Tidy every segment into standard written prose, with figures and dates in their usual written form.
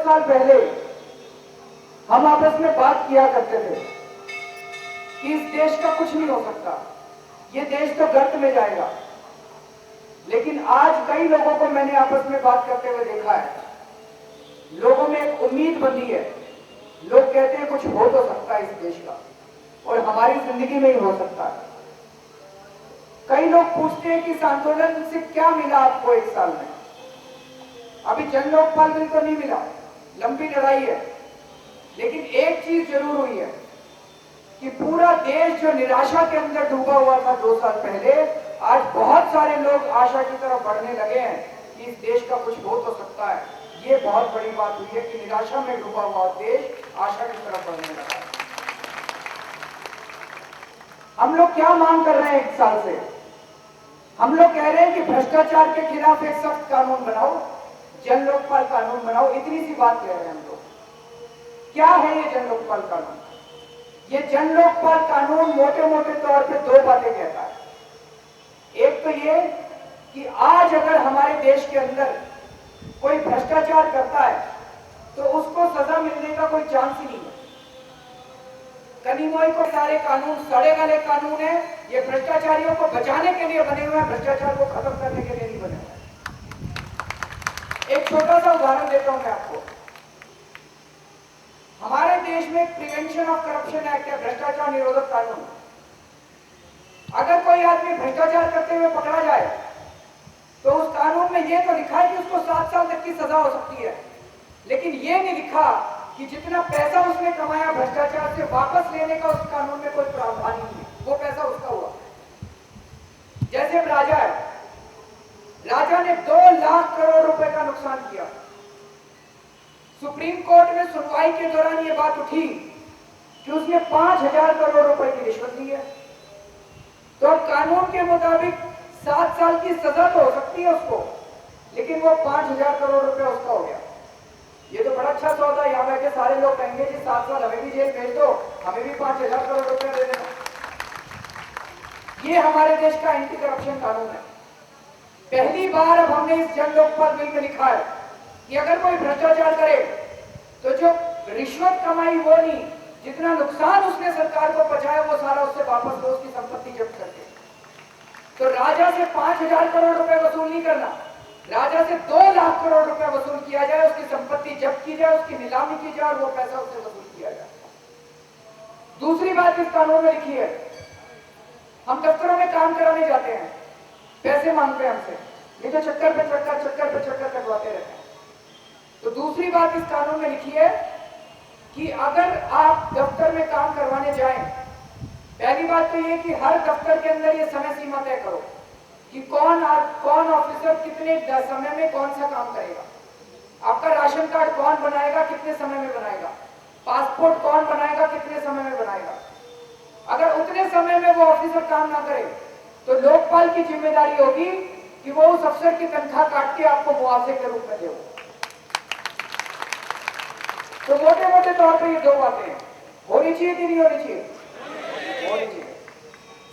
साल पहले हम आपस में बात किया करते थे कि इस देश का कुछ नहीं हो सकता, ये देश तो गर्त में जाएगा। लेकिन आज कई लोगों को मैंने आपस में बात करते हुए देखा है, लोगों में एक उम्मीद बंधी है। लोग कहते हैं कुछ हो तो सकता है इस देश का, और हमारी जिंदगी में ही हो सकता है। कई लोग पूछते हैं कि इस आंदोलन से क्या मिला आपको एक साल में। अभी जन लोकपाल बिल तो नहीं मिला, लंबी लड़ाई है, लेकिन एक चीज जरूर हुई है कि पूरा देश जो निराशा के अंदर डूबा हुआ था 2 साल पहले, आज बहुत सारे लोग आशा की तरफ बढ़ने लगे हैं कि इस देश का कुछ हो तो सकता है। ये बहुत बड़ी बात हुई है कि निराशा में डूबा हुआ देश आशा की तरफ बढ़ने लगा है। हम लोग क्या मांग कर रहे हैं एक साल से? हम लोग कह रहे हैं कि भ्रष्टाचार के खिलाफ एक सख्त कानून बनाओ, जन लोकपाल कानून बनाओ। इतनी सी बात कह रहे हैं हम लोग। क्या है ये जन लोकपाल कानून? ये जन लोकपाल कानून मोटे मोटे तौर पे 2 बातें कहता है। एक तो ये कि आज अगर हमारे देश के अंदर कोई भ्रष्टाचार करता है तो उसको सजा मिलने का कोई चांस ही नहीं है। कनीमोई को सारे कानून सड़े गले कानून है, ये भ्रष्टाचारियों को बचाने के लिए बने हुए हैं, भ्रष्टाचार को खत्म करने के लिए नहीं बने हुए। एक छोटा सा उदाहरण देता हूं मैं आपको। हमारे देश में प्रिवेंशन ऑफ करप्शन एक्ट है, भ्रष्टाचार निरोधक कानून। अगर कोई आदमी भ्रष्टाचार करते हुए पकड़ा जाए तो उस कानून में यह तो लिखा है कि उसको 7 साल तक की सजा हो सकती है, लेकिन यह नहीं लिखा कि जितना पैसा उसने कमाया भ्रष्टाचार से वापस लेने का उस कानून में कोई प्रावधान नहीं है, वो पैसा उसका हुआ। जैसे राजा है, राजा ने 2 लाख करोड़ रुपए का नुकसान किया। सुप्रीम कोर्ट में सुनवाई के दौरान यह बात उठी कि उसने 5,000 करोड़ रुपए की रिश्वत ली है। तो अब कानून के मुताबिक 7 साल की सजा तो हो सकती है उसको, लेकिन वो 5,000 करोड़ रुपए उसका हो गया। ये तो बड़ा अच्छा सौदा। यहां बैठे सारे लोग कहेंगे जी 7 साल हमें भी जेल भेज दो, हमें भी 5,000 करोड़ रुपए दे देना। ये हमारे देश का एंटी करप्शन कानून है। पहली बार अब हमने इस जन लोकपाल बिल में लिखा है कि अगर कोई भ्रष्टाचार करे तो जो रिश्वत कमाई वो नहीं, जितना नुकसान उसने सरकार को पहुंचाया वो सारा उससे वापस लो, उसकी संपत्ति जब्त करके। तो राजा से 5,000 करोड़ रुपए वसूल नहीं करना, राजा से 2 लाख करोड़ रुपए वसूल किया जाए, उसकी संपत्ति जब्त की जाए, उसकी नीलामी की जाए और वो पैसा उससे वसूल किया जाए। दूसरी बात इस कानून में लिखी है, हम दफ्तरों में काम कराने जाते हैं, पैसे मांगते हैं हमसे, ये तो चक्कर पे चक्कर कटवाते रहते हैं। तो दूसरी बात इस कानून में लिखी है कि अगर आप दफ्तर में काम करवाने जाएं, पहली बात तो ये कि हर दफ्तर के अंदर ये समय सीमा तय करो कि कौन ऑफिसर कितने समय में कौन सा काम करेगा। आपका राशन कार्ड कौन बनाएगा, कितने समय में बनाएगा, पासपोर्ट कौन बनाएगा, कितने समय में बनाएगा। अगर उतने समय में वो ऑफिसर काम ना करे तो लोकपाल की जिम्मेदारी होगी कि वो उस अफसर की तनख्वाह काट के आपको मुआवजे के रूप में दे। तो मोटे मोटे तौर पे ये 2 बातें हैं। होनी चाहिए कि नहीं होनी चाहिए? होनी चाहिए।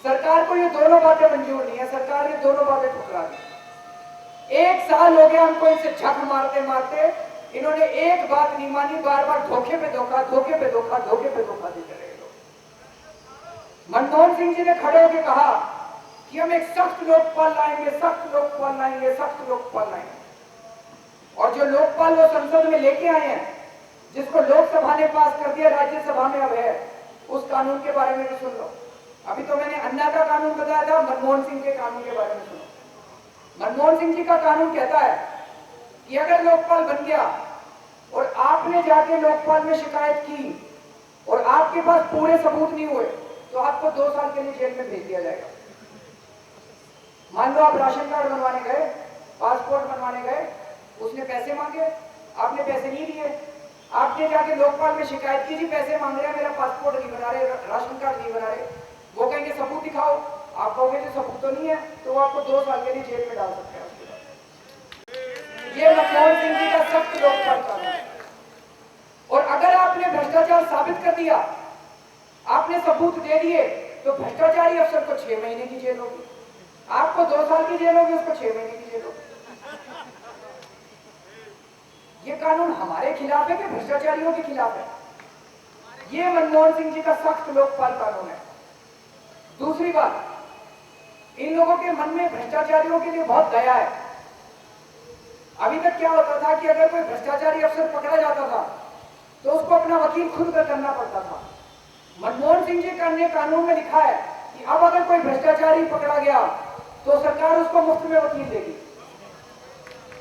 सरकार को ये दोनों बातें मंजूर नहीं है, सरकार ने दोनों बातें ठुकरा दी। 1 साल हो गया हमको इनसे झक मारते मारते, इन्होंने एक बात नहीं मानी, बार बार धोखे पे धोखा, धोखे पे धोखा, धोखे पे धोखा देते रहे लोग। मनमोहन सिंह जी ने खड़े होकर कहा कि हम एक सख्त लोकपाल लाएंगे, सख्त लोकपाल लाएंगे, सख्त लोकपाल लाएंगे। और जो लोकपाल वो संसद में लेके आए हैं, जिसको लोकसभा ने पास कर दिया, राज्यसभा में अब है, उस कानून के बारे में भी सुन लो। अभी तो मैंने अन्ना का कानून बताया था, मनमोहन सिंह के कानून के बारे में सुनो। मनमोहन सिंह जी का कानून कहता है कि अगर लोकपाल बन गया और आपने जाके लोकपाल में शिकायत की और आपके पास पूरे सबूत नहीं हुए तो आपको 2 साल के लिए जेल में भेज दिया जाएगा। मान लो आप राशन कार्ड बनवाने गए, पासपोर्ट बनवाने गए, उसने पैसे मांगे, आपने पैसे नहीं दिए, आपने जाके लोकपाल में शिकायत की, जी पैसे मांग रहे हैं, मेरा पासपोर्ट नहीं बना रहे, राशन कार्ड नहीं बना रहे। वो कहेंगे सबूत दिखाओ, आप कहोगे जो सबूत तो नहीं है, तो वो आपको 2 साल के लिए जेल में डाल सकते हैं। ये मनमोहन सिंह जी का सख्त लोकपाल कानून है। और अगर आपने भ्रष्टाचार साबित कर दिया, आपने सबूत दे दिए, तो भ्रष्टाचारी अफसर को 6 महीने की जेल होगी, आपको 2 साल की जेल होगी, उसको 6 महीने की जेल होगी। ये कानून हमारे खिलाफ है कि भ्रष्टाचारियों के खिलाफ है? ये मनमोहन सिंह जी का सख्त लोकपाल कानून है। दूसरी बात, इन लोगों के मन में भ्रष्टाचारियों के लिए बहुत दया है। अभी तक क्या होता था कि अगर कोई भ्रष्टाचारी अफसर पकड़ा जाता था तो उसको अपना वकील खुद करना पड़ता था। मनमोहन सिंह जी ने कानून में लिखा है कि अब अगर कोई भ्रष्टाचारी पकड़ा गया तो सरकार उसको मुफ्त में वकील देगी।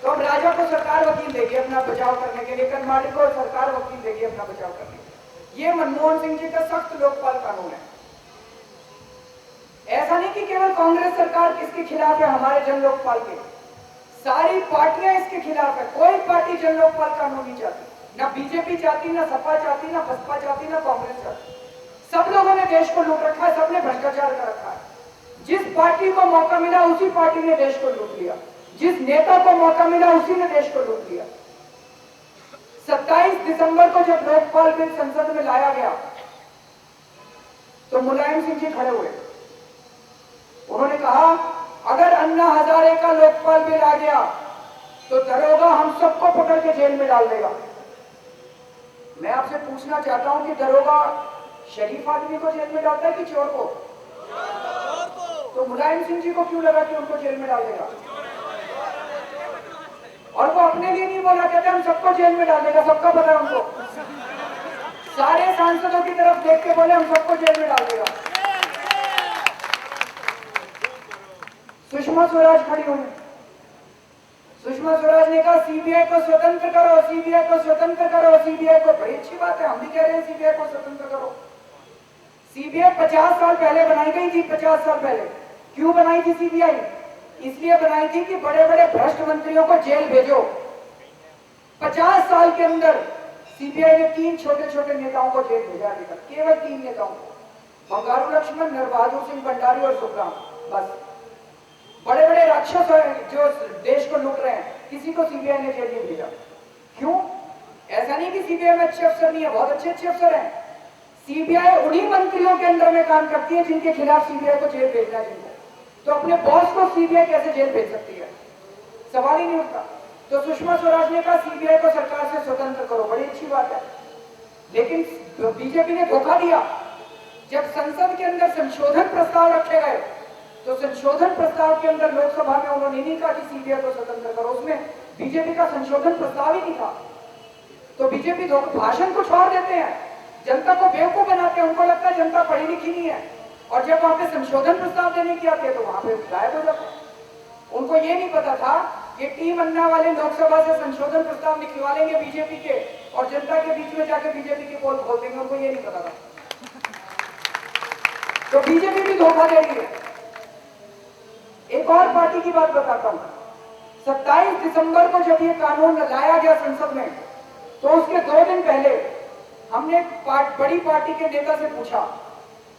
तो अब राजा को सरकार वकील देगी अपना बचाव करने के लिए, कर्नाटक को सरकार वकील देगी अपना बचाव करने के लिए। ये मनमोहन सिंह जी का सख्त लोकपाल कानून है। ऐसा नहीं कि केवल कांग्रेस सरकार किसके खिलाफ है, हमारे जन लोकपाल के सारी पार्टियां इसके खिलाफ है। कोई पार्टी जन लोकपाल कानून नहीं चाहती, ना बीजेपी चाहती, ना सपा चाहती, ना बसपा चाहती, ना कांग्रेस चाहती। सब लोगों ने देश को लूट रखा है, सबने भ्रष्टाचार कर रखा है। जिस पार्टी को मौका मिला उसी पार्टी ने देश को लूट लिया, जिस नेता को मौका मिला उसी ने देश को लूट लिया। 27 दिसंबर को जब लोकपाल बिल संसद में लाया गया तो मुलायम सिंह जी खड़े हुए, उन्होंने कहा अगर अन्ना हजारे का लोकपाल बिल आ गया तो दरोगा हम सबको पकड़ के जेल में डाल देगा। मैं आपसे पूछना चाहता हूं कि दरोगा शरीफ आदमी को जेल में डालता है कि चोर को? तो मुलायम सिंह जी को क्यों लगा कि उनको जेल में डाल देगा? और वो अपने लिए नहीं बोला, कहते हम सबको जेल में डाल देगा, सबका पता है उनको। सारे सांसदों की तरफ देख के बोले हम सबको जेल में डाल देगा। सुषमा स्वराज खड़ी हुई, सुषमा स्वराज ने कहा सीबीआई को स्वतंत्र करो, सीबीआई को स्वतंत्र करो, सीबीआई को। बड़ी अच्छी बात है, हम भी कह रहे हैं सीबीआई को स्वतंत्र करो। सीबीआई 50 साल पहले बनाई गई थी, 50 साल पहले। क्यों बनाई थी सीबीआई? इसलिए बनाई थी कि बड़े बड़े भ्रष्ट मंत्रियों को जेल भेजो। 50 साल के अंदर सीबीआई ने 3 छोटे छोटे नेताओं को जेल भेजा, अभी तक केवल 3 नेताओं को, बंगारू लक्ष्मण, नरबहादुर सिंह भंडारी और सुखराम। बस बड़े बड़े राक्षस जो देश को लूट रहे हैं, किसी को सीबीआई ने जेल नहीं भेजा। क्यों? ऐसा नहीं कि सीबीआई में अच्छे अफसर नहीं है, बहुत अच्छे अच्छे अफसर हैं। सीबीआई उन्हीं मंत्रियों के अंदर में काम करती है जिनके खिलाफ सीबीआई को जेल भेजना है जिनको। तो अपने बॉस को सीबीआई कैसे जेल भेज सकती है? सवाल ही नहीं उठता। तो सुषमा स्वराज ने कहा सीबीआई को सरकार से स्वतंत्र करो, बड़ी अच्छी बात है। लेकिन बीजेपी ने धोखा दिया। जब संसद के अंदर संशोधन प्रस्ताव रखे गए तो संशोधन प्रस्ताव के अंदर लोकसभा में उन्होंने नहीं कहा कि सीबीआई को स्वतंत्र करो, उसमें बीजेपी का संशोधन प्रस्ताव ही नहीं था। तो बीजेपी भाषण कुछ और देते हैं, जनता को बेवकूफ बनाते हैं, उनको लगता है जनता पढ़ी लिखी नहीं है, और जब वहां पे संशोधन प्रस्ताव देने की आती है तो वहां पे गायब हो जाता है। उनको ये नहीं पता था कि टीम अन्ना वाले लोकसभा से संशोधन प्रस्ताव निकलवा लेंगे बीजेपी के और जनता के बीच में जाके बीजेपी के पोल खोल देंगे, उनको ये नहीं पता था। तो बीजेपी भी धोखा दे रही है। एक और पार्टी की बात बताता हूं। 27 दिसंबर को जब ये कानून लाया गया संसद में तो उसके 2 दिन पहले हमने बड़ी पार्टी के नेता से पूछा,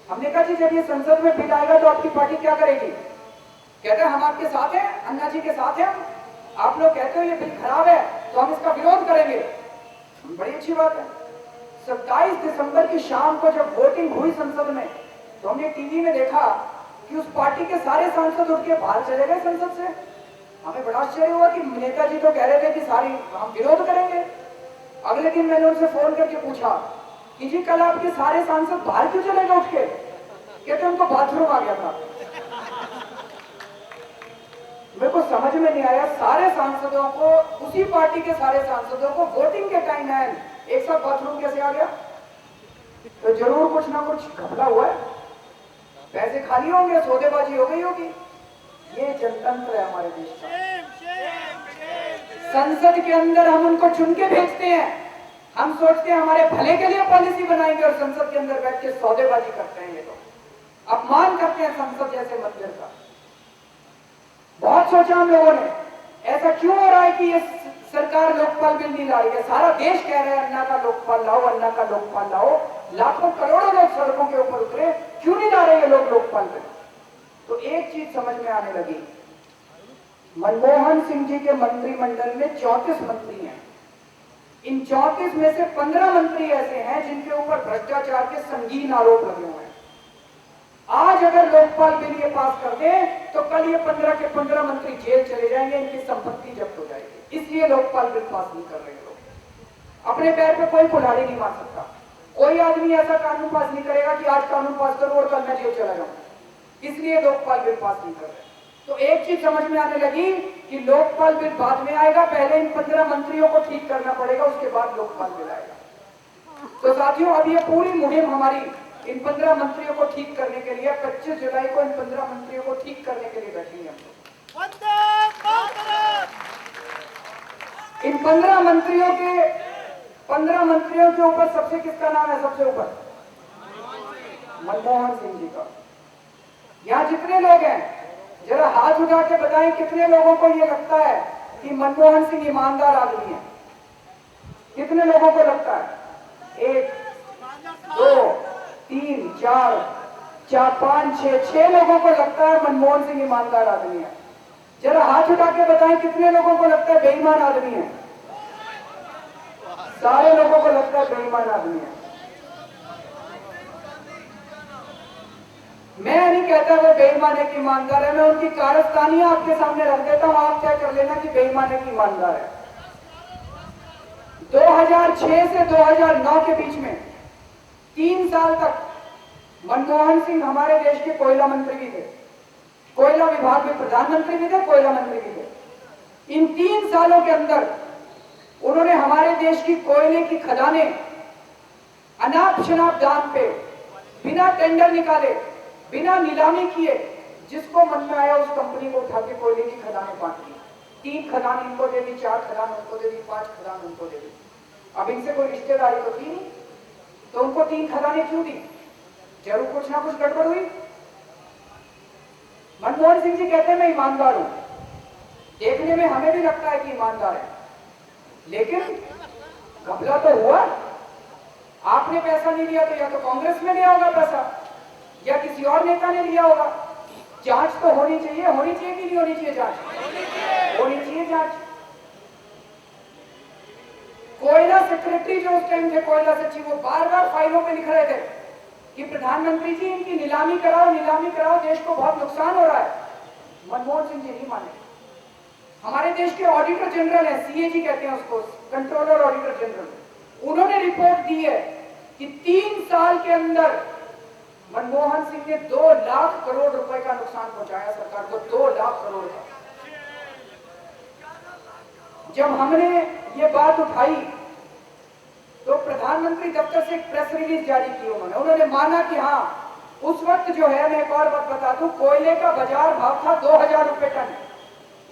हमने कहा जी जब ये संसद में बिल आएगा तो आपकी पार्टी क्या करेगी? कहते हैं हम आपके साथ हैं, अन्ना जी के साथ हैं हम। आप लोग कहते हो ये बिल खराब है तो हम इसका विरोध करेंगे। बड़ी अच्छी बात है। 27 दिसंबर की शाम को जब वोटिंग हुई संसद में तो हमने टीवी में देखा कि उस पार्टी के सारे सांसद उठ के बाहर चले गए संसद से। हमें बड़ा आश्चर्य हुआ कि नेताजी तो कह रहे थे कि सारी हम विरोध करेंगे। अगले दिन मैंने उनसे फोन करके पूछा कि जी कल आपके सारे सांसद बाहर क्यों चले गए उठ के? कहते उनको बाथरूम आ गया था। मेरे को समझ में नहीं आया, सारे सांसदों को, उसी पार्टी के सारे सांसदों को वोटिंग के टाइम एक साथ बाथरूम कैसे आ गया? तो जरूर कुछ ना कुछ घपला हुआ है, पैसे खाली होंगे, सौदेबाजी हो गई होगी। ये जनतंत्र है हमारे देश का। संसद के अंदर हम उनको चुन के भेजते हैं, हम सोचते हैं हमारे भले के लिए पॉलिसी बनाएंगे और संसद के अंदर बैठ के सौदेबाजी करते हैं। ये लोग अपमान करते हैं संसद जैसे मंदिर का। बहुत सोचा हम लोगों ने, ऐसा क्यों हो रहा है कि ये सरकार लोकपाल बिल नहीं ला रही है? सारा देश कह रहा है अन्ना का लोकपाल लाओ, अन्ना का लोकपाल लाओ। लाखों करोड़ों लोग सड़कों के ऊपर उतरे, क्यों नहीं ला रहे ये लोग लोकपाल बिल? तो एक चीज समझ में आने लगी, मनमोहन सिंह जी के मंत्रिमंडल में 34 मंत्री हैं। इन 34 में से 15 मंत्री ऐसे हैं जिनके ऊपर भ्रष्टाचार के संगीन आरोप लगे हुए हैं। आज अगर लोकपाल बिल ये पास कर दे तो कल ये 15 के 15 मंत्री जेल चले जाएंगे, इनकी संपत्ति जब्त हो जाएगी। इसलिए लोकपाल बिल पास नहीं कर रहे लोग। अपने पैर पे कोई कुल्हाड़ी नहीं मार सकता। कोई आदमी ऐसा कानून पास नहीं करेगा कि आज कानून पास करो और कल मैं जेल चला जाऊं, इसलिए लोकपाल बिल पास नहीं कर रहे। तो एक चीज समझ में आने लगी कि लोकपाल बिल बाद में आएगा, पहले इन 15 मंत्रियों को ठीक करना पड़ेगा, उसके बाद लोकपाल बिल आएगा। तो साथियों, अब ये पूरी मुहिम हमारी इन 15 मंत्रियों को ठीक करने के लिए 25 जुलाई को इन 15 मंत्रियों को ठीक करने के लिए बैठेंगे हम लोग। इन 15 मंत्रियों के ऊपर सबसे किसका नाम है? सबसे ऊपर मनमोहन सिंह जी का। यहां जितने लोग हैं, जरा हाथ उठा के बताएं कितने लोगों को यह लगता है कि मनमोहन सिंह ईमानदार आदमी है? कितने लोगों को लगता है? 1 2 3 4 5 6 लोगों को लगता है मनमोहन सिंह ईमानदार आदमी है। जरा हाथ उठा के बताएं कितने लोगों को लगता है बेईमान आदमी है? सारे लोगों को लगता है बेईमान आदमी है। मैं नहीं कहता वो बेईमान है कि ईमानदार है, मैं उनकी कारस्तानियां आपके सामने रख देता हूं, आप तय कर लेना कि बेईमान है कि ईमानदार है। 2006 से 2009 के बीच में 3 साल तक मनमोहन सिंह हमारे देश के कोयला मंत्री भी थे, कोयला विभाग में प्रधानमंत्री भी थे, कोयला मंत्री भी थे। इन 3 सालों के अंदर उन्होंने हमारे देश की कोयले की खदानें अनाप शनाप दाम पे, बिना टेंडर निकाले, बिना नीलामी किए, जिसको मन में आया उस कंपनी को उठा के कोयले की खदानें बांट दी। 3 खदान इनको दे दी, 4 खदान उनको दे दी, 5 खदान उनको दे दी। अब इनसे कोई रिश्तेदारी तो थी नहीं, तो उनको 3 खदानें क्यों दी? जरूर कुछ ना कुछ गड़बड़ हुई। मनमोहन सिंह जी कहते हैं मैं ईमानदार हूं, देखने में हमें भी लगता है कि ईमानदार है, लेकिन घपला तो हुआ। आपने पैसा नहीं लिया तो या तो कांग्रेस में लिया होगा पैसा, या किसी और नेता ने लिया होगा। जांच तो होनी चाहिए कि नहीं होनी चाहिए? जांच होनी चाहिए जांच। कोयला सेक्रेटरी जो उस टाइम थे, कोयला सचिव, वो बार बार फाइलों पे लिख रहे थे कि प्रधानमंत्री जी इनकी नीलामी कराओ, देश को बहुत नुकसान हो रहा है। मनमोहन सिंह जी नहीं माने। हमारे देश के ऑडिटर जनरल है, सीएजी कहते हैं उसको, कंट्रोलर ऑडिटर जनरल, उन्होंने रिपोर्ट दी है कि 3 साल के अंदर मनमोहन सिंह ने 2 लाख करोड़ रुपए का नुकसान पहुंचाया सरकार को। 2 लाख करोड़ का। जब हमने ये बात उठाई तो प्रधानमंत्री दफ्तर से एक प्रेस रिलीज जारी की उन्होंने माना कि हाँ, उस वक्त जो है, मैं एक और बात बता दूं, कोयले का बाजार भाव था 2000 रुपए टन।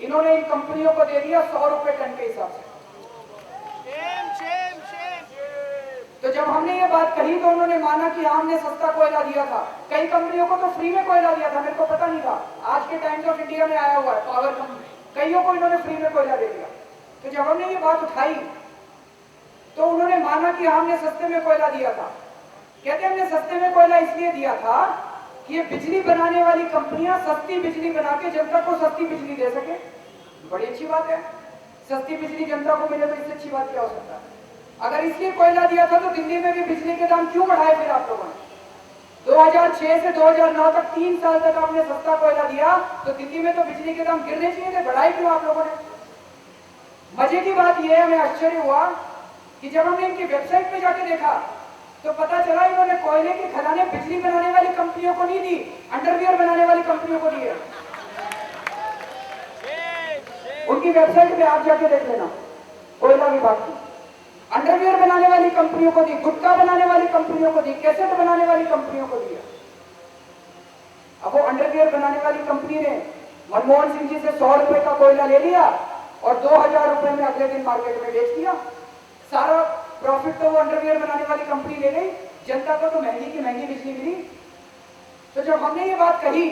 इन्होंने इन कंपनियों को दे दिया 100 रुपए टन के हिसाब से। तो जब हमने ये बात कही तो उन्होंने माना कि हमने सस्ता कोयला दिया था। कई कंपनियों को तो फ्री में कोयला दिया था, मेरे को पता नहीं था। आज के टाइम्स ऑफ इंडिया में आया हुआ है, पावर कंपनी, कईयों को इन्होंने फ्री में कोयला दे दिया। तो जब हमने ये बात उठाई तो उन्होंने माना कि हमने सस्ते में कोयला दिया था। कहते हमने सस्ते में कोयला इसलिए दिया था कि ये बिजली बनाने वाली कंपनियां सस्ती बिजली बना के जनता को सस्ती बिजली दे सके। बड़ी अच्छी बात है, सस्ती बिजली जनता को मिले तो इससे अच्छी बात क्या हो सकता है? अगर इसलिए कोयला दिया था तो दिल्ली में भी बिजली के दाम क्यों बढ़ाए फिर आप लोगों ने? 2006 से 2009 तक 3 साल तक आपने सस्ता कोयला दिया, तो दिल्ली में तो बिजली के दाम गिरने चाहिए थे, बढ़ाए क्यों आप लोगों ने? मजे की बात यह है, हमें आश्चर्य हुआ कि जब हमने इनकी वेबसाइट पे जाके देखा तो पता चला इन्होंने कोयले की खदानें बिजली बनाने वाली कंपनियों को नहीं दी, अंडरवियर बनाने वाली कंपनियों को दी है। उनकी वेबसाइट पे आप जाके देख लेना, कोयला विभाग की अंडरवियर बनाने वाली कंपनियों को दी, गुटखा बनाने वाली कंपनियों को दी, कैसेट बनाने वाली कंपनियों को दिया। अब वो अंडरवियर बनाने वाली कंपनी ने मनमोहन सिंह जी से 100 रुपए का कोयला ले लिया और 2000 रुपए में अगले दिन मार्केट में बेच दिया। सारा प्रॉफिट तो वो अंडरवियर बनाने वाली कंपनी ले गई, जनता को तो महंगी की महंगी बिजली मिली। तो जब हमने ये बात कही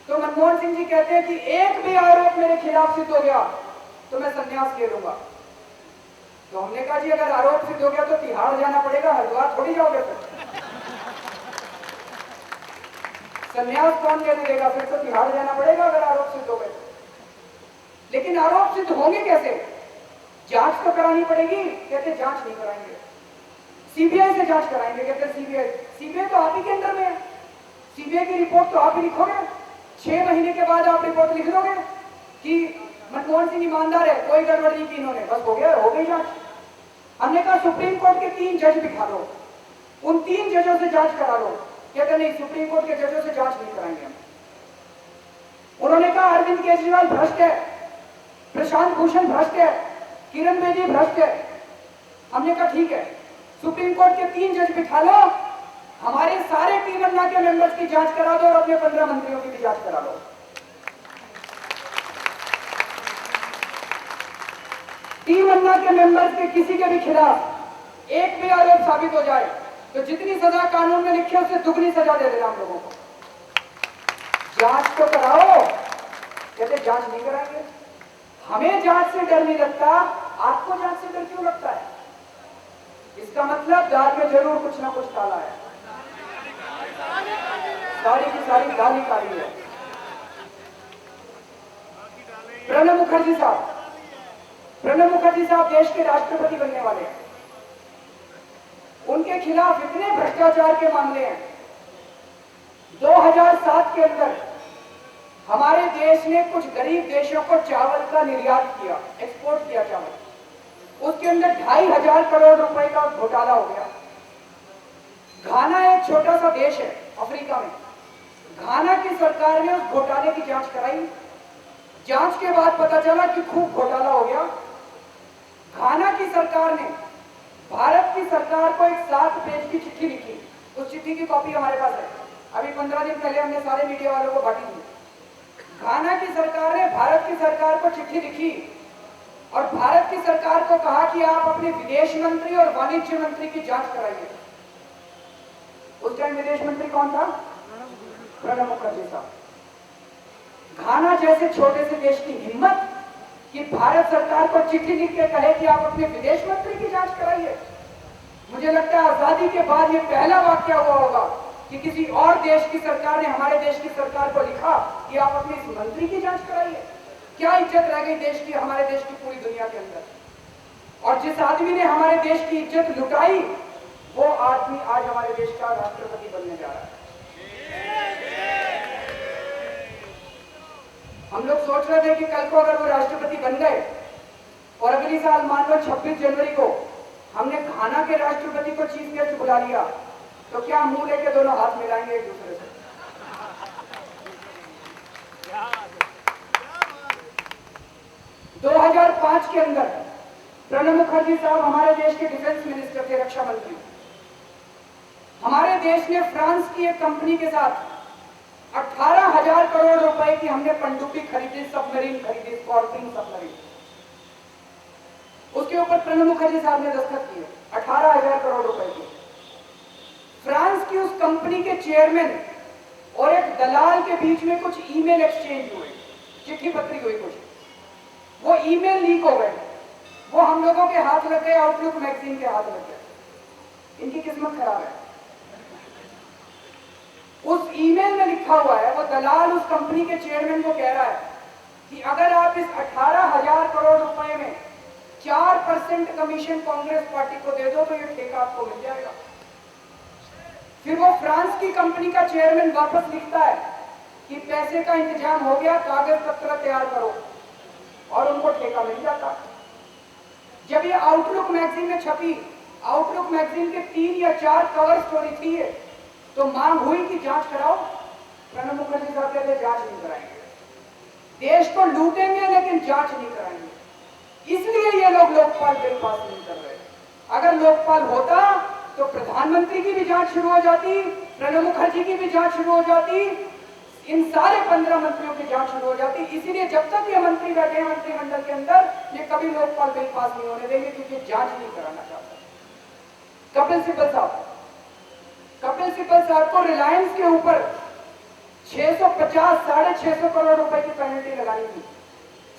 तो मनमोहन सिंह जी कहते हैं कि एक भी आरोप मेरे खिलाफ सिद्ध हो गया तो मैं संन्यास ले लूंगा। तो हमने कहा जी अगर आरोप सिद्ध हो गया तो तिहाड़ जाना पड़ेगा, हरिद्वार थोड़ी जाओगे फिर। संन्यास कौन ले देगा? फिर तो तिहाड़ जाना पड़ेगा अगर आरोप सिद्ध हो गए। लेकिन आरोप सिद्ध होंगे कैसे? जांच तो करानी पड़ेगी। कहते जांच नहीं कराएंगे, सीबीआई से जांच कराएंगे। कहते सीबीआई तो आप ही के अंदर में है, सीबीआई की रिपोर्ट तो आप ही लिखोगे। 6 महीने के बाद आप रिपोर्ट लिख दोगे कि मनमोहन सिंह ईमानदार है, कोई गड़बड़ नहीं की इन्होंने, बस हो गया, हो गई जांच। हमने कहा सुप्रीम कोर्ट के 3 जज बिठा लो, उन 3 जजों से जांच करा लो। कहते नहीं, सुप्रीम कोर्ट के जजों से जांच नहीं कराएंगे हम। उन्होंने कहा अरविंद केजरीवाल भ्रष्ट है, प्रशांत भूषण भ्रष्ट है, किरण बेदी भ्रष्ट है। हमने कहा ठीक है, सुप्रीम कोर्ट के 3 जज बिठा लो, हमारे सारे टीम अन्ना के मेंबर्स की जांच करा दो और अपने 15 मंत्रियों की भी जांच करा लो। टीम अन्ना के मेंबर्स के किसी के भी खिलाफ एक भी आरोप साबित हो जाए तो जितनी सजा कानून में लिखी है उससे दुगनी सजा दे देना हम लोगों को। जांच तो कराओ। कहते जांच नहीं कराएंगे। हमें जांच से डर नहीं लगता, आपको जांच से डर क्यों लगता है? इसका मतलब दाल में जरूर कुछ ना कुछ काला है, सारी की सारी दाल ही काली है। प्रणब मुखर्जी साहब देश के राष्ट्रपति बनने वाले हैं। उनके खिलाफ इतने भ्रष्टाचार के मामले हैं। 2007 के अंदर हमारे देश ने कुछ गरीब देशों को चावल का निर्यात किया, एक्सपोर्ट किया चावल। उसके अंदर 2,500 करोड़ रुपए का घोटाला हो गया। घाना एक छोटा सा देश है अफ्रीका में। घाना की सरकार ने उस घोटाले की जांच कराई। जांच के बाद पता चला कि खूब घोटाला हो गया। घाना की सरकार ने भारत की सरकार को एक 7 पेज की चिट्ठी लिखी। उस चिट्ठी की कॉपी हमारे पास है। अभी 15 दिन पहले हमने सारे मीडिया वालों को बांटी थी। घाना की सरकार ने भारत की सरकार को चिट्ठी लिखी और भारत की सरकार को कहा कि आप अपने विदेश मंत्री और वाणिज्य मंत्री की जांच कराइए। उस टाइम विदेश मंत्री कौन था? प्रणब मुखर्जी साहब। घाना जैसे छोटे से देश की हिम्मत कि भारत सरकार को चिट्ठी लिख के कहे कि आप अपने विदेश मंत्री की जांच कराइए। मुझे लगता है आजादी के बाद ये पहला वाक्य हुआ होगा कि किसी और देश की सरकार ने हमारे देश की सरकार को लिखा कि आप अपने इस मंत्री की जांच कराइए। क्या इज्जत रह गई देश की, हमारे देश की पूरी दुनिया के अंदर। और जिस आदमी ने हमारे देश की इज्जत लुटाई वो आदमी आज हमारे देश का राष्ट्रपति बनने जा रहा है। हम लोग सोच रहे थे कि कल को अगर वो राष्ट्रपति बन गए और अगली साल मान लो 26 जनवरी को हमने घाना के राष्ट्रपति को चीफ गेस्ट बुला लिया तो क्या मुंह लेके दोनों हाथ मिलाएंगे एक दूसरे से? 2005 के अंदर प्रणब मुखर्जी साहब हमारे देश के डिफेंस मिनिस्टर थे, रक्षा मंत्री। हमारे देश ने फ्रांस की एक कंपनी के साथ 18,000 करोड़ रुपए की हमने पनडुब्बी खरीदी, सबमरीन खरीदी, स्कॉर्पिन सबमरीन। उसके ऊपर प्रणब मुखर्जी साहब ने दस्तखत किए 18,000 करोड़ रुपए की। फ्रांस की उस कंपनी के चेयरमैन और एक दलाल के बीच में कुछ ईमेल एक्सचेंज हुए, चिट्ठी पत्री हुई कुछ। वो ईमेल लीक हो गए, वो हम लोगों के हाथ लग गए, आउटलुक मैगजीन के हाथ लग गए। इनकी किस्मत खराब है। उस ईमेल में लिखा हुआ है, वो दलाल उस कंपनी के चेयरमैन को कह रहा है कि अगर आप इस 18,000 करोड़ रुपए में 4% कमीशन कांग्रेस पार्टी को दे दो तो ये ठेका आपको मिल जाएगा। फिर वो फ्रांस की कंपनी का चेयरमैन वापस लिखता है कि पैसे का इंतजाम हो गया, कागज पत्र तैयार करो, और उनको ठेका मिल जाता। जब ये आउटलुक मैगजीन में छपी, आउटलुक मैगजीन के 3 या 4 कवर स्टोरी थी ये, तो मांग हुई कि जांच कराओ। प्रणब मुखर्जी साहब कहते जांच नहीं कराएंगे, देश को लूटेंगे लेकिन जांच नहीं कराएंगे। इसलिए ये लोग लोकपाल बिल पास नहीं कर रहे। अगर लोकपाल होता तो प्रधानमंत्री की भी जांच शुरू हो जाती, प्रणब मुखर्जी की भी जांच शुरू हो जाती, इन सारे 15 मंत्रियों की जांच शुरू हो जाती। इसीलिए जब तक ये मंत्री बैठे हैं मंत्रिमंडल के अंदर, ये कभी लोकपाल बिल पास नहीं होने देंगे, क्योंकि जांच नहीं कराना चाहते। कपिल सिब्बल साहब को रिलायंस के ऊपर 650-650 करोड़ रुपए की पेनल्टी लगानी थी।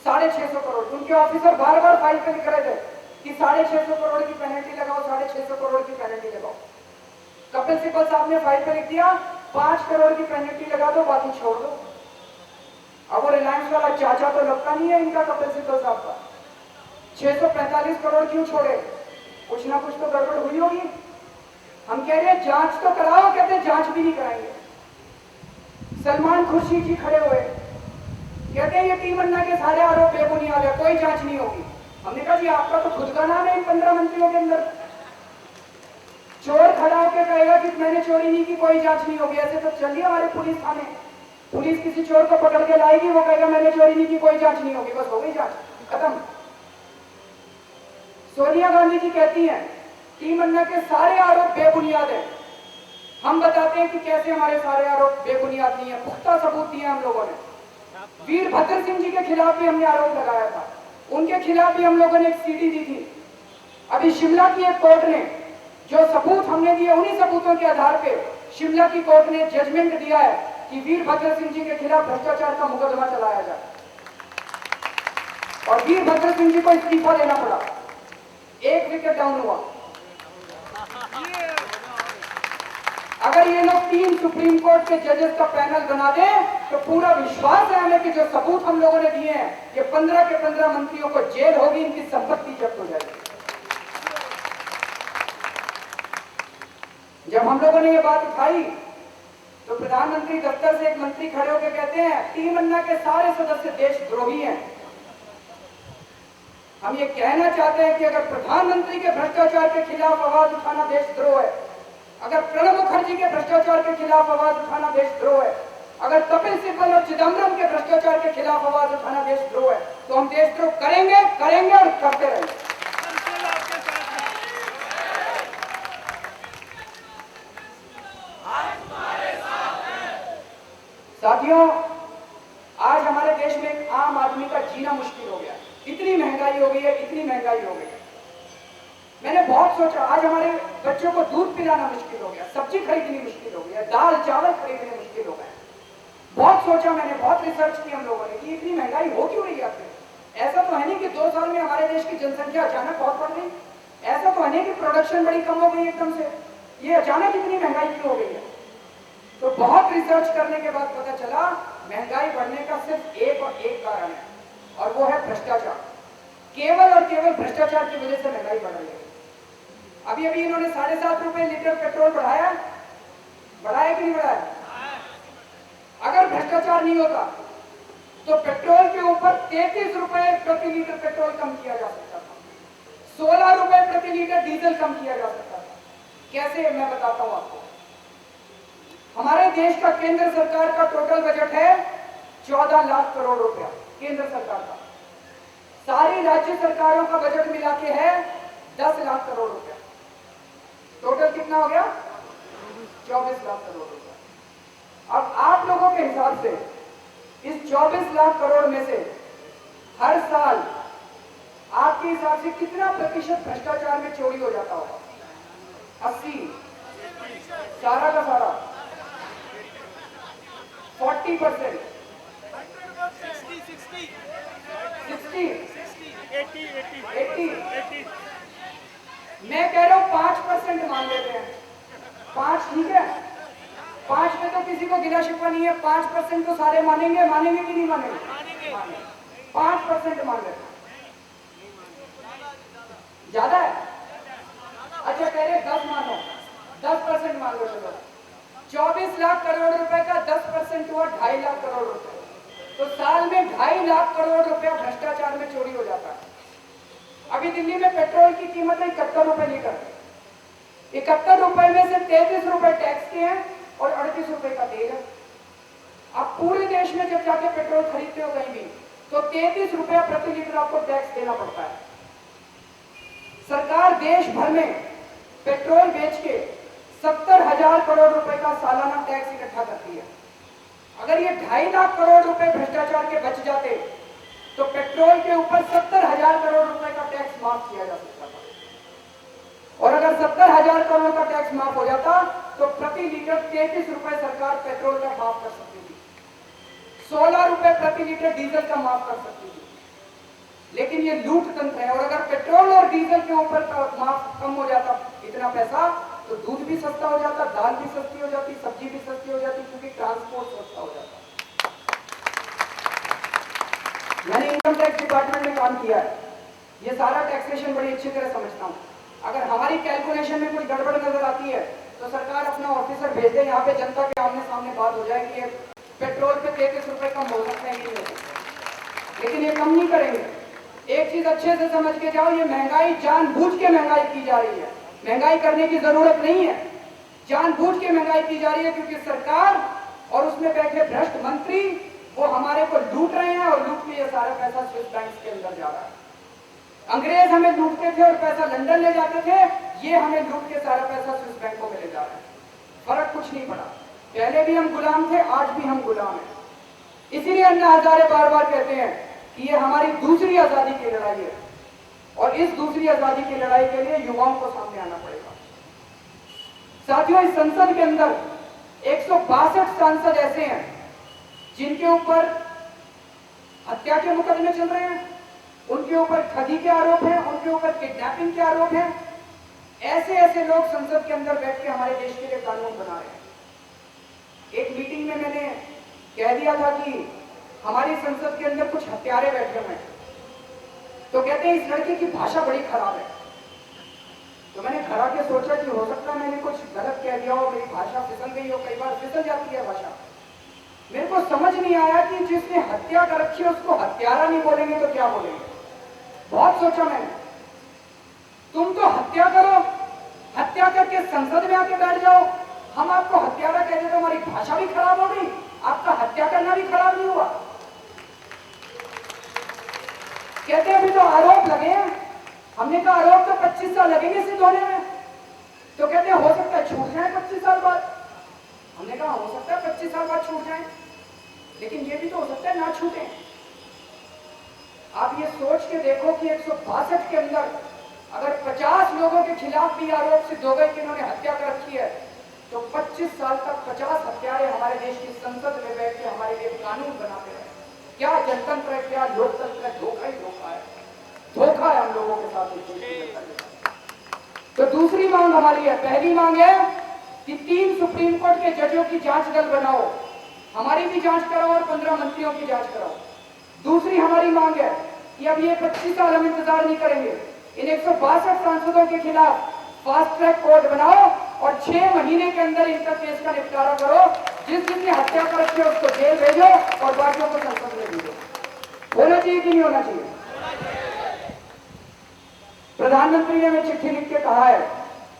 650 करोड़। उनके ऑफिसर बार बार फाइल पे लिख रहे थे कि 650 करोड़ की पेनल्टी लगाओ, 650 करोड़ की पेनल्टी लगाओ। कपिल सिब्बल साहब ने फाइल पे लिख दिया 5 करोड़ की पेनल्टी लगा दो, बाकी छोड़ दो। अब वो रिलायंस वाला चाचा तो लगता नहीं है इनका, कपिल सिब्बल साहब का। 645 करोड़ क्यों छोड़े? कुछ ना कुछ तो गड़बड़ हुई होगी। हम कह रहे हैं जांच तो कराओ, कहते जांच भी नहीं कराएंगे। सलमान खुर्शीद जी खड़े हुए कहते हैं ये टीम अन्ना के सारे आरोप बेबुनियाद है, कोई जांच नहीं होगी। हमने कहा जी आपका तो खुद का नाम है इन 15 मंत्रियों के अंदर। चोर खड़ा होकर कहेगा कि मैंने चोरी नहीं की, कोई जांच नहीं होगी, ऐसे तो चलिए हमारे पुलिस थाने, पुलिस किसी चोर को पकड़ के लाएगी, वो कहेगा मैंने चोरी नहीं की, कोई जांच नहीं होगी, बस हो गई जांच, खत्म। सोनिया गांधी जी कहती हैं टीम अन्ना के सारे आरोप बेबुनियाद हैं। हम बताते हैं कि कैसे हमारे सारे आरोप बेबुनियाद नहीं है, पुख्ता सबूत दिए हम लोगों ने। वीरभद्र सिंह जी के खिलाफ भी हमने आरोप लगाया था, उनके खिलाफ भी हम लोगों ने एक सीडी दी थी। अभी शिमला की एक कोर्ट ने जो सबूत हमने दिए, उन्हीं सबूतों के आधार पे शिमला की कोर्ट ने जजमेंट दिया है कि वीरभद्र सिंह जी के खिलाफ भ्रष्टाचार का मुकदमा चलाया जाए, और वीरभद्र सिंह जी को इस्तीफा देना पड़ा, 1 विकेट डाउन हुआ। अगर ये लोग 3 सुप्रीम कोर्ट के जजेस का पैनल बना दें तो पूरा विश्वास है हमें कि जो सबूत हम लोगों ने दिए हैं, ये 15 के 15 मंत्रियों को जेल होगी, इनकी संपत्ति जब्त हो जाएगी। जब हम लोगों ने ये बात उठाई तो प्रधानमंत्री दफ्तर से एक मंत्री खड़े होकर कहते हैं टीम अन्ना के सारे सदस्य देशद्रोही हैं। हम ये कहना चाहते हैं कि अगर प्रधानमंत्री के भ्रष्टाचार के खिलाफ आवाज उठाना देशद्रोह है, अगर प्रणब मुखर्जी के भ्रष्टाचार के खिलाफ आवाज उठाना देशद्रोह है, अगर कपिल सिब्बल और चिदम्बरम के भ्रष्टाचार के खिलाफ आवाज उठाना देशद्रोह है, तो हम देशद्रोह करेंगे करेंगे और करते रहेंगे। साथियों, आज हमारे देश में एक आम आदमी का जीना मुश्किल हो गया, इतनी महंगाई हो गई है, इतनी महंगाई हो गई है। मैंने बहुत सोचा, आज हमारे बच्चों को दूध पिलाना मुश्किल हो गया, सब्जी खरीदनी मुश्किल हो गया, दाल चावल खरीदने मुश्किल हो गए। बहुत सोचा मैंने, बहुत रिसर्च की हम लोगों ने कि इतनी महंगाई हो क्यों रही है आखिर। ऐसा तो है नहीं कि 2 साल में हमारे देश की जनसंख्या अचानक बहुत बढ़ गई, ऐसा तो है नहीं कि प्रोडक्शन बड़ी कम हो गई एकदम से, ये अचानक इतनी महंगाई क्यों हो गई है। तो बहुत रिसर्च करने के बाद पता चला महंगाई बढ़ने का सिर्फ एक और एक कारण है, और वो है भ्रष्टाचार। केवल और केवल भ्रष्टाचार की वजह से महंगाई बढ़ रही है। अभी अभी इन्होंने 7.5 रुपए लीटर पेट्रोल बढ़ाया कि नहीं बढ़ाया? अगर भ्रष्टाचार नहीं होता तो पेट्रोल के ऊपर 33 रुपए प्रति लीटर पेट्रोल कम किया जा सकता था, 16 रुपए प्रति लीटर डीजल कम किया जा सकता था। कैसे, मैं बताता हूं आपको। हमारे देश का केंद्र सरकार का टोटल बजट है 14 लाख करोड़ रुपया, केंद्र सरकार का। सारी राज्य सरकारों का बजट मिला के है 10 लाख करोड़ रुपया। टोटल कितना हो गया? 24 लाख करोड़ रुपया। अब आप लोगों के हिसाब से इस 24 लाख करोड़ में से हर साल आपके हिसाब से कितना प्रतिशत भ्रष्टाचार में चोरी हो जाता होगा? 80? सारा का सारा? 40%? 80? मैं कह रहा हूं 5% मान लेते हैं। 5 ठीक है, 5 में तो किसी को गिला शिकवा नहीं है, 5% तो सारे मानेंगे कि नहीं मानेंगे? 5% मान लेते हैं। ज्यादा है? अच्छा कह रहे 10 मानो, 10% मान लो। चलो 24 लाख करोड़ रुपए का 10% हुआ 2.5 लाख करोड़ रुपए, तो साल में 2.5 लाख करोड़ रुपया भ्रष्टाचार में चोरी हो जाता है। अभी दिल्ली में पेट्रोल की कीमत है 71 रुपए लीटर। 71 रुपए में से 33 रुपए टैक्स के हैं और 38 रुपए का तेल है। आप पूरे देश में जब जाके पेट्रोल खरीदते हो कहीं भी, तो 33 रुपया प्रति लीटर आपको टैक्स देना पड़ता है। सरकार देश भर में पेट्रोल बेच के 70,000 करोड़ रुपए का सालाना टैक्स इकट्ठा करती है। अगर ये 2.5 लाख करोड़ रुपए भ्रष्टाचार के बच जाते तो पेट्रोल के ऊपर 70,000 करोड़ रुपए का टैक्स माफ किया जा सकता था। और अगर 70,000 करोड़ का टैक्स माफ हो जाता तो प्रति लीटर 33 रुपए सरकार पेट्रोल का माफ कर सकती थी, 16 रुपए प्रति लीटर डीजल का माफ कर सकती थी। लेकिन ये लूट तंत्र है, और अगर पेट्रोल और डीजल के ऊपर माफ कम हो जाता इतना पैसा, तो दूध भी सस्ता हो जाता, दाल भी सस्ती हो जाती, सब्जी भी सस्ती हो जाती, क्योंकि ट्रांसपोर्ट सस्ता हो जाता। मैंने इनकम टैक्स डिपार्टमेंट में काम किया है, ये सारा टैक्सेशन बड़ी अच्छी तरह समझता हूँ। अगर हमारी कैलकुलेशन में कुछ गड़बड़ नजर आती है तो सरकार अपना ऑफिसर भेज दे, यहाँ पे जनता के आमने सामने बात हो जाए कि पेट्रोल पे 33 रुपए कम हो सकते हैं कि नहीं, लेकिन ये कम नहीं करेंगे। एक चीज अच्छे से समझ के जाओ, ये महंगाई जानबूझ के महंगाई की जा रही है। महंगाई करने की जरूरत नहीं है, जानबूझ के महंगाई की जा रही है, क्योंकि सरकार और उसमें बैठे भ्रष्ट मंत्री वो हमारे को लूट रहे हैं, और लूट के ये सारा पैसा स्विस बैंक के अंदर जा रहा है। अंग्रेज हमें लूटते थे और पैसा लंदन ले जाते थे, ये हमें लूट के सारा पैसा स्विस बैंकों में ले जा रहे हैं। फर्क कुछ नहीं पड़ा, पहले भी हम गुलाम थे, आज भी हम गुलाम हैं। इसीलिए अन्ना हजारे बार बार कहते हैं कि ये हमारी दूसरी आजादी की लड़ाई है, और इस दूसरी आजादी की लड़ाई के लिए युवाओं को सामने आना पड़ेगा। साथियों, इस संसद के अंदर 162 सांसद ऐसे हैं जिनके ऊपर हत्या के मुकदमे चल रहे हैं, उनके ऊपर ठगी के आरोप हैं, उनके ऊपर किडनैपिंग के आरोप हैं। ऐसे ऐसे लोग संसद के अंदर बैठ के हमारे देश के लिए कानून बना रहे हैं। एक मीटिंग में मैंने कह दिया था कि हमारी संसद के अंदर कुछ हत्यारे बैठे हुए हैं, तो कहते हैं इस लड़के की भाषा बड़ी खराब है। तो मैंने घर आके सोचा कि हो सकता है मैंने कुछ गलत कह दिया हो, मेरी भाषा फिसल गई हो, कई बार फिसल जाती है भाषा। मेरे को समझ नहीं आया कि जिसने हत्या कर रखी है उसको हत्यारा नहीं बोलेंगे तो क्या बोलेंगे। बहुत सोचा मैंने, तुम तो हत्या करो, हत्या करके संसद में आके बैठ जाओ, हम आपको हत्यारा कह देते, हमारी भाषा भी खराब हो गई, आपका हत्या करना भी खराब नहीं हुआ। कहते अभी तो आरोप लगे हैं। हमने कहा आरोप तो 25 साल लगेंगे सिद्ध होने में, तो कहते हो सकता है छूट जाए 25 साल बाद। हमने कहा हो सकता है 25 साल बाद छूट जाए, लेकिन ये भी तो हो सकता है ना छूटे। आप ये सोच के देखो कि 162 के अंदर अगर 50 लोगों के खिलाफ भी आरोप सिद्ध हो गए कि इन्होंने हत्या कर रखी है, तो 25 साल तक 50 हत्यारे हमारे देश की संसद में बैठ के हमारे लिए कानून बनाते रहे। क्या जनतंत्र है, क्या लोकतंत्र है, धोखा ही धोखा है, धोखा है हम लोगों के साथ। तो दूसरी मांग हमारी है, पहली मांग है कि 3 सुप्रीम कोर्ट के जजों की जांच दल बनाओ, हमारी भी जांच कराओ और 15 मंत्रियों की जांच कराओ। दूसरी हमारी मांग है कि अब ये 25 साल हम इंतजार नहीं करेंगे, इन 162 सांसदों के खिलाफ फास्ट ट्रैक कोर्ट बनाओ और 6 महीने के अंदर इनका केस का निपटारा करो। जिसने हत्या कर रखी है उसको जेल भेजो और बाकियों को संसद में भेजो। होना चाहिए कि नहीं होना चाहिए? प्रधानमंत्री ने हमें चिट्ठी लिख के कहा है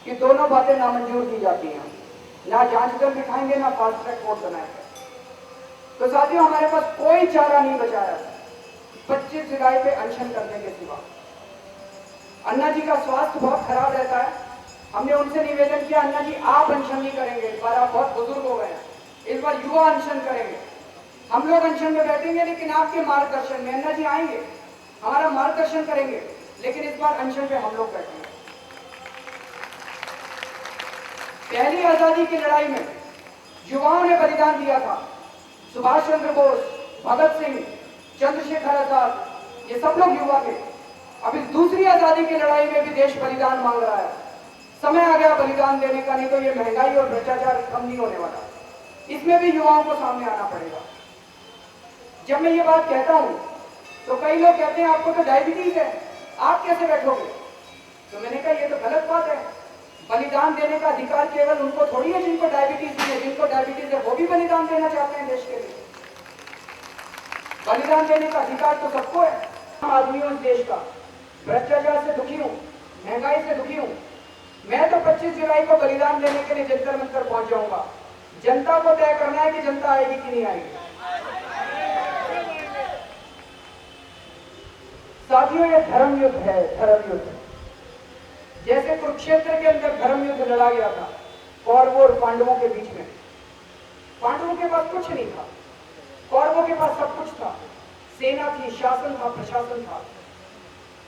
कि दोनों बातें नामंजूर की जाती हैं, ना जांच दल दिखाएंगे ना फास्ट ट्रैक कोर्ट बनाएंगे। तो साथियों, हमारे पास कोई चारा नहीं बचा है 25 जुलाई पे अनशन करने के सिवा। अन्ना जी का स्वास्थ्य बहुत खराब रहता है, हमने उनसे निवेदन किया अन्ना जी आप अनशन नहीं करेंगे, इस बार आप बहुत बुजुर्ग हो गए हैं, इस बार युवा अनशन करेंगे। हम लोग अनशन में बैठेंगे लेकिन आपके मार्गदर्शन में। अन्ना जी आएंगे, हमारा मार्गदर्शन करेंगे, लेकिन इस बार अनशन पे हम लोग बैठेंगे। पहली आजादी की लड़ाई में युवाओं ने बलिदान दिया था। सुभाष चंद्र बोस, भगत सिंह, चंद्रशेखर आजाद, ये सब लोग युवा थे। अब इस दूसरी आजादी की लड़ाई में भी देश बलिदान मांग रहा है। समय आ गया बलिदान देने का, नहीं तो ये महंगाई और भ्रष्टाचार कम नहीं होने वाला। इसमें भी युवाओं को सामने आना पड़ेगा। जब मैं ये बात कहता हूं तो कई लोग कहते हैं आपको तो डायबिटीज है, आप कैसे बैठोगे? तो मैंने कहा ये तो गलत बात है। बलिदान देने का अधिकार केवल उनको थोड़ी है जिनको डायबिटीज नहीं है। जिनको डायबिटीज है वो भी बलिदान देना चाहते हैं देश के लिए। बलिदान देने का अधिकार तो सबको है। आम आदमी हूं इस देश का, भ्रष्टाचार से दुखी हूं, महंगाई से दुखी हूं। मैं तो 25 जुलाई को बलिदान देने के लिए जंतर मंतर पहुंच जाऊंगा। जनता को तय करना है कि जनता आएगी कि नहीं आएगी। साथियों, ये धर्म युद्ध है, धर्म युद्ध। जैसे कुरुक्षेत्र के अंदर धर्म युद्ध लड़ा गया था कौरवों और पांडवों के बीच में। पांडवों के पास कुछ नहीं था, कौरवों के पास सब कुछ था। सेना थी, शासन था, प्रशासन था।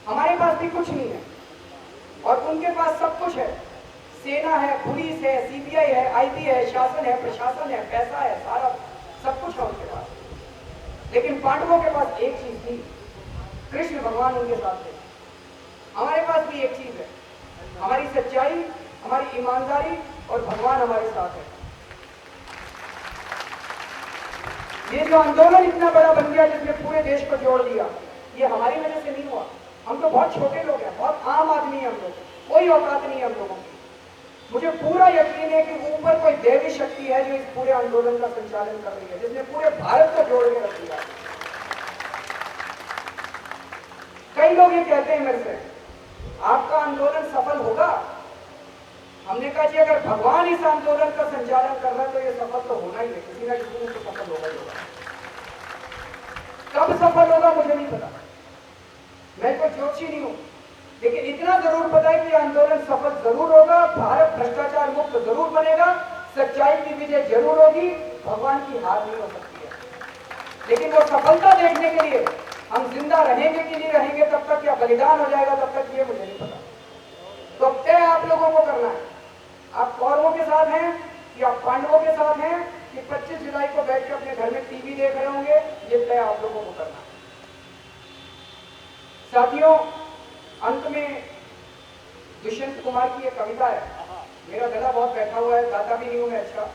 हमारे पास भी कुछ नहीं है और उनके पास सब कुछ है। सेना है, पुलिस है, सीबीआई है, आईबी है, शासन है, प्रशासन है, पैसा है, सारा सब कुछ है उनके पास। लेकिन पांडवों के पास एक चीज थी, कृष्ण भगवान उनके साथ थे। हमारे पास भी एक चीज है, हमारी सच्चाई, हमारी ईमानदारी और भगवान हमारे साथ है। ये जो आंदोलन इतना बड़ा बन गया जिसने पूरे देश को जोड़ दिया, ये हमारी वजह से नहीं हुआ। हम तो बहुत छोटे लोग हैं, बहुत आम आदमी हैं हम लोग, कोई औकात नहीं है हम लोगों की। मुझे पूरा यकीन है कि ऊपर कोई देवी शक्ति है जो इस पूरे आंदोलन का संचालन कर रही है, जिसने पूरे भारत को जोड़ के रख दिया। कई लोग ये कहते हैं मेरे से, आपका आंदोलन सफल होगा। हमने कहा जी अगर भगवान इस आंदोलन का संचालन कर रहा है तो ये सफल तो होना ही है, किसी ना किसी दिन तो सफल होगा ही होगा। कब सफल होगा मुझे नहीं पता, मैं कोई ज्योतिषी नहीं हूं, लेकिन इतना जरूर पता है कि आंदोलन सफल जरूर होगा, भारत भ्रष्टाचार मुक्त जरूर बनेगा, सच्चाई की विजय जरूर होगी, भगवान की हार नहीं हो सकती है। लेकिन वो सफलता देखने के लिए हम जिंदा रहेंगे कि नहीं रहेंगे तब तक, या बलिदान हो जाएगा तब तक, ये मुझे नहीं पता। तो तय आप लोगों को करना है, आप कौरवों के साथ हैं या पांडवों के साथ हैं कि 25 जुलाई को बैठ के अपने घर में टीवी देख रहे होंगे, ये तय आप लोगों को करना है। साथियों, अंत में दुष्यंत कुमार की एक कविता है, मेरा गला बहुत बैठा हुआ है, गाता भी नहीं हूं मैं अच्छा,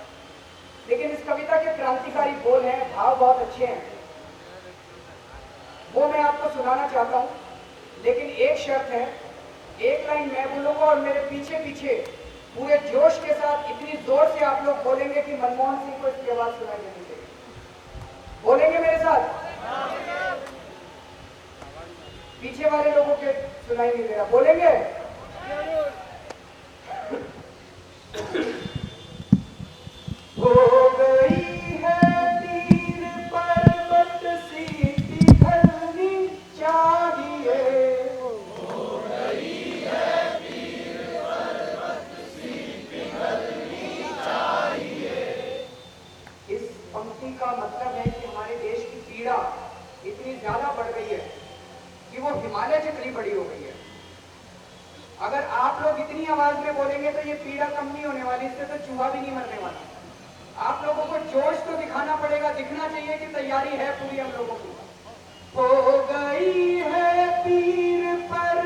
लेकिन इस कविता के क्रांतिकारी बोल हैं, भाव बहुत अच्छे हैं, वो मैं आपको सुनाना चाहता हूं। लेकिन एक शर्त है, एक लाइन मैं बोलूंगा और मेरे पीछे पीछे पूरे जोश के साथ इतनी जोर से आप लोग बोलेंगे कि मनमोहन सिंह को इसकी आवाज सुनाई देनी चाहिए। बोलेंगे मेरे साथ? पीछे वाले लोगों के सुनाई नहीं दे रहा, बोलेंगे? हो गई है तीर पर्वत सी पिघलनी चाहिए, हो गई है तीर पर्वत सी पिघलनी चाहिए। इस पंक्ति का मतलब है कि हमारे देश की पीड़ा इतनी ज्यादा बढ़ गई है कि वो हिमालय जितनी बड़ी हो गई है। अगर आप लोग इतनी आवाज में बोलेंगे तो ये पीड़ा कम नहीं होने वाली, इससे तो चूहा भी नहीं मरने वाला। आप लोगों को जोश तो दिखाना पड़ेगा, दिखना चाहिए कि तैयारी है पूरी हम लोगों की। हो गई है पीर पर